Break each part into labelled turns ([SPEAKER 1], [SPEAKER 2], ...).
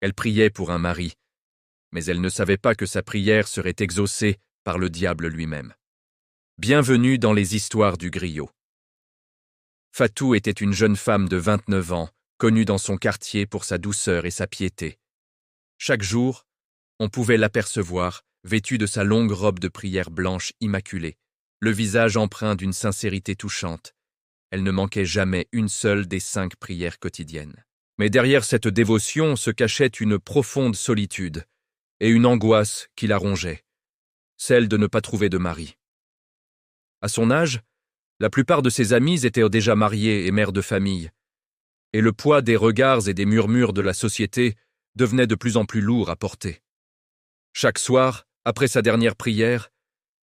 [SPEAKER 1] Elle priait pour un mari, mais elle ne savait pas que sa prière serait exaucée par le diable lui-même. Bienvenue dans les histoires du griot. Fatou était une jeune femme de 29 ans, connue dans son quartier pour sa douceur et sa piété. Chaque jour, on pouvait l'apercevoir, vêtue de sa longue robe de prière blanche immaculée, le visage empreint d'une sincérité touchante. Elle ne manquait jamais une seule des 5 prières quotidiennes. Mais derrière cette dévotion se cachait une profonde solitude et une angoisse qui la rongeait, celle de ne pas trouver de mari. À son âge, la plupart de ses amis étaient déjà mariés et mères de famille, et le poids des regards et des murmures de la société devenait de plus en plus lourd à porter. Chaque soir, après sa dernière prière,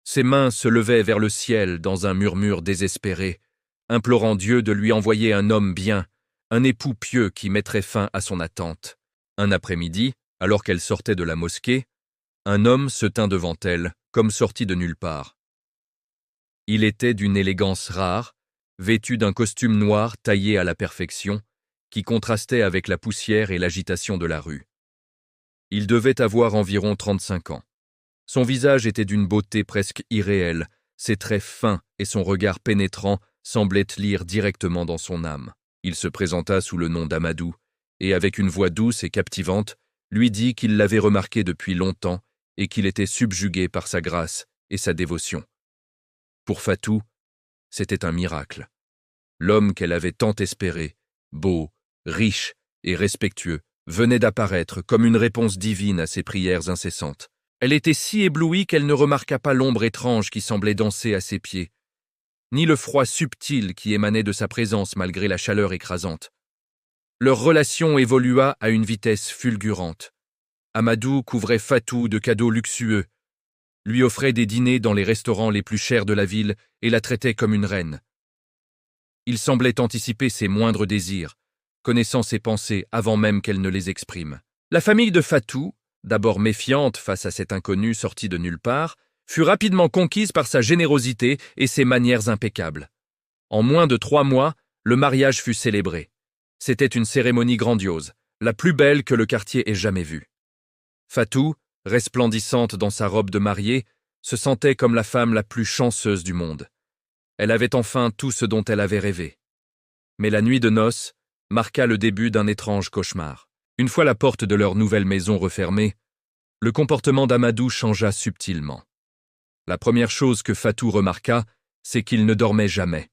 [SPEAKER 1] ses mains se levaient vers le ciel dans un murmure désespéré, implorant Dieu de lui envoyer un homme bien, un époux pieux qui mettrait fin à son attente. Un après-midi, alors qu'elle sortait de la mosquée, un homme se tint devant elle, comme sorti de nulle part. Il était d'une élégance rare, vêtu d'un costume noir taillé à la perfection, qui contrastait avec la poussière et l'agitation de la rue. Il devait avoir environ 35 ans. Son visage était d'une beauté presque irréelle, ses traits fins et son regard pénétrant semblaient lire directement dans son âme. Il se présenta sous le nom d'Amadou, et avec une voix douce et captivante, lui dit qu'il l'avait remarqué depuis longtemps et qu'il était subjugué par sa grâce et sa dévotion. Pour Fatou, c'était un miracle. L'homme qu'elle avait tant espéré, beau, riche et respectueux, venait d'apparaître comme une réponse divine à ses prières incessantes. Elle était si éblouie qu'elle ne remarqua pas l'ombre étrange qui semblait danser à ses pieds, ni le froid subtil qui émanait de sa présence malgré la chaleur écrasante. Leur relation évolua à une vitesse fulgurante. Amadou couvrait Fatou de cadeaux luxueux, lui offrait des dîners dans les restaurants les plus chers de la ville et la traitait comme une reine. Il semblait anticiper ses moindres désirs, connaissant ses pensées avant même qu'elle ne les exprime. La famille de Fatou, d'abord méfiante face à cet inconnu sorti de nulle part, fut rapidement conquise par sa générosité et ses manières impeccables. En moins de 3 mois, le mariage fut célébré. C'était une cérémonie grandiose, la plus belle que le quartier ait jamais vue. Fatou, resplendissante dans sa robe de mariée, se sentait comme la femme la plus chanceuse du monde. Elle avait enfin tout ce dont elle avait rêvé. Mais la nuit de noces marqua le début d'un étrange cauchemar. Une fois la porte de leur nouvelle maison refermée, le comportement d'Amadou changea subtilement. La première chose que Fatou remarqua, c'est qu'il ne dormait jamais.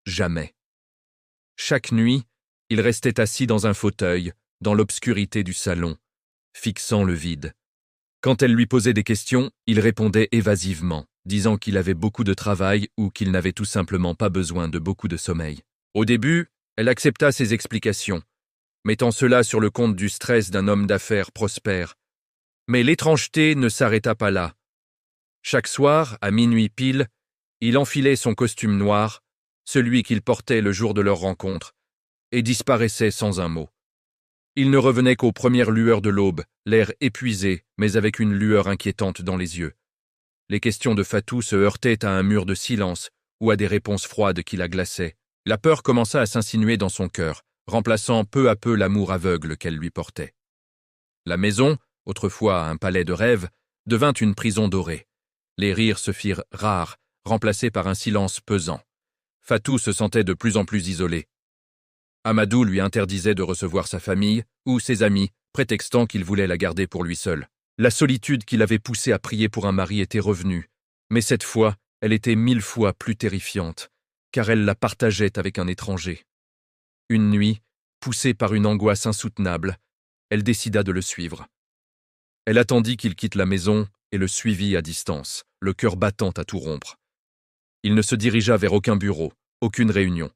[SPEAKER 1] Jamais. Chaque nuit, il restait assis dans un fauteuil, dans l'obscurité du salon, fixant le vide. Quand elle lui posait des questions, il répondait évasivement, disant qu'il avait beaucoup de travail ou qu'il n'avait tout simplement pas besoin de beaucoup de sommeil. Au début, elle accepta ses explications, mettant cela sur le compte du stress d'un homme d'affaires prospère. Mais l'étrangeté ne s'arrêta pas là. Chaque soir, à minuit pile, il enfilait son costume noir, celui qu'il portait le jour de leur rencontre, et disparaissait sans un mot. Il ne revenait qu'aux premières lueurs de l'aube, l'air épuisé, mais avec une lueur inquiétante dans les yeux. Les questions de Fatou se heurtaient à un mur de silence ou à des réponses froides qui la glaçaient. La peur commença à s'insinuer dans son cœur, remplaçant peu à peu l'amour aveugle qu'elle lui portait. La maison, autrefois un palais de rêve, devint une prison dorée. Les rires se firent rares, remplacés par un silence pesant. Fatou se sentait de plus en plus isolée. Amadou lui interdisait de recevoir sa famille ou ses amis, prétextant qu'il voulait la garder pour lui seul. La solitude qui l'avait poussé à prier pour un mari était revenue, mais cette fois, elle était 1000 fois plus terrifiante, car elle la partageait avec un étranger. Une nuit, poussée par une angoisse insoutenable, elle décida de le suivre. Elle attendit qu'il quitte la maison et le suivit à distance, le cœur battant à tout rompre. Il ne se dirigea vers aucun bureau, aucune réunion.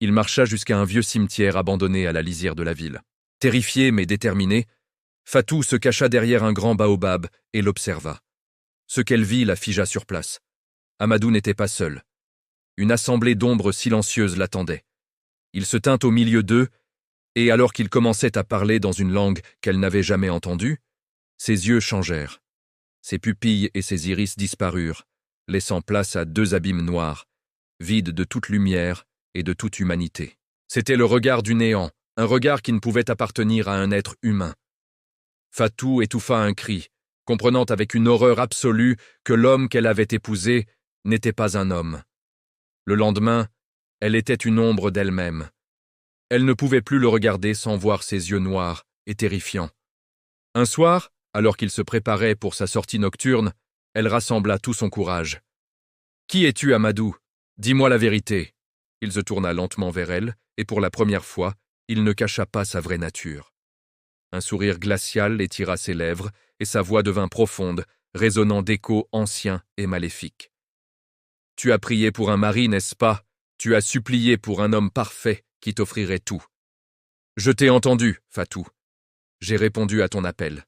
[SPEAKER 1] Il marcha jusqu'à un vieux cimetière abandonné à la lisière de la ville. Terrifié mais déterminé, Fatou se cacha derrière un grand baobab et l'observa. Ce qu'elle vit la figea sur place. Amadou n'était pas seul. Une assemblée d'ombres silencieuses l'attendait. Il se tint au milieu d'eux, et alors qu'il commençait à parler dans une langue qu'elle n'avait jamais entendue, ses yeux changèrent. Ses pupilles et ses iris disparurent, laissant place à 2 abîmes noirs, vides de toute lumière et de toute humanité. C'était le regard du néant, un regard qui ne pouvait appartenir à un être humain. Fatou étouffa un cri, comprenant avec une horreur absolue que l'homme qu'elle avait épousé n'était pas un homme. Le lendemain, elle était une ombre d'elle-même. Elle ne pouvait plus le regarder sans voir ses yeux noirs et terrifiants. Un soir, alors qu'il se préparait pour sa sortie nocturne, elle rassembla tout son courage. « Qui es-tu, Amadou ? Dis-moi la vérité. » Il se tourna lentement vers elle, et pour la première fois, il ne cacha pas sa vraie nature. Un sourire glacial étira ses lèvres, et sa voix devint profonde, résonnant d'échos anciens et maléfiques. « Tu as prié pour un mari, n'est-ce pas ? Tu as supplié pour un homme parfait qui t'offrirait tout. »« Je t'ai entendu, Fatou. J'ai répondu à ton appel. »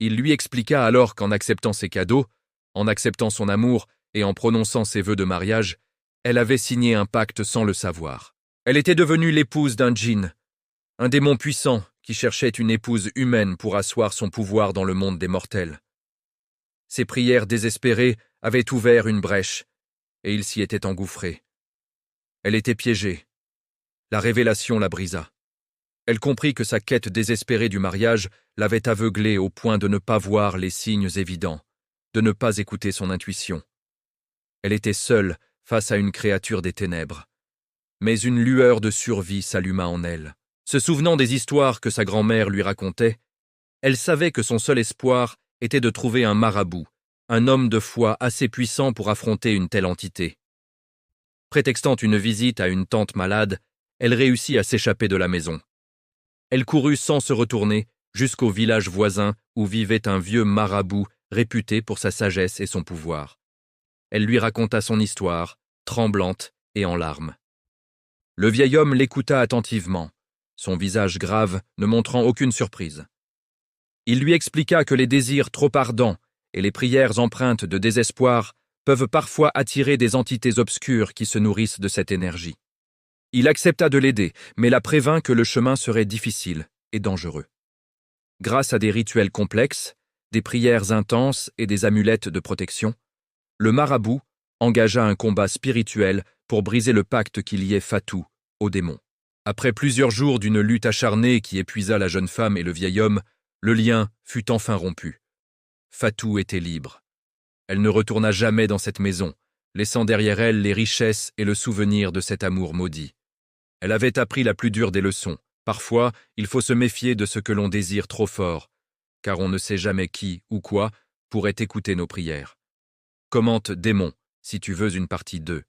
[SPEAKER 1] Il lui expliqua alors qu'en acceptant ses cadeaux, en acceptant son amour et en prononçant ses vœux de mariage, elle avait signé un pacte sans le savoir. Elle était devenue l'épouse d'un djinn, un démon puissant qui cherchait une épouse humaine pour asseoir son pouvoir dans le monde des mortels. Ses prières désespérées avaient ouvert une brèche, et il s'y était engouffré. Elle était piégée. La révélation la brisa. Elle comprit que sa quête désespérée du mariage l'avait aveuglée au point de ne pas voir les signes évidents, de ne pas écouter son intuition. Elle était seule face à une créature des ténèbres. Mais une lueur de survie s'alluma en elle. Se souvenant des histoires que sa grand-mère lui racontait, elle savait que son seul espoir était de trouver un marabout, un homme de foi assez puissant pour affronter une telle entité. Prétextant une visite à une tante malade, elle réussit à s'échapper de la maison. Elle courut sans se retourner jusqu'au village voisin où vivait un vieux marabout réputé pour sa sagesse et son pouvoir. Elle lui raconta son histoire, tremblante et en larmes. Le vieil homme l'écouta attentivement, son visage grave ne montrant aucune surprise. Il lui expliqua que les désirs trop ardents et les prières empreintes de désespoir peuvent parfois attirer des entités obscures qui se nourrissent de cette énergie. Il accepta de l'aider, mais la prévint que le chemin serait difficile et dangereux. Grâce à des rituels complexes, des prières intenses et des amulettes de protection, le marabout engagea un combat spirituel pour briser le pacte qui liait Fatou au démon. Après plusieurs jours d'une lutte acharnée qui épuisa la jeune femme et le vieil homme, le lien fut enfin rompu. Fatou était libre. Elle ne retourna jamais dans cette maison, laissant derrière elle les richesses et le souvenir de cet amour maudit. Elle avait appris la plus dure des leçons. Parfois, il faut se méfier de ce que l'on désire trop fort, car on ne sait jamais qui ou quoi pourrait écouter nos prières. Commente Démon, si tu veux une partie 2.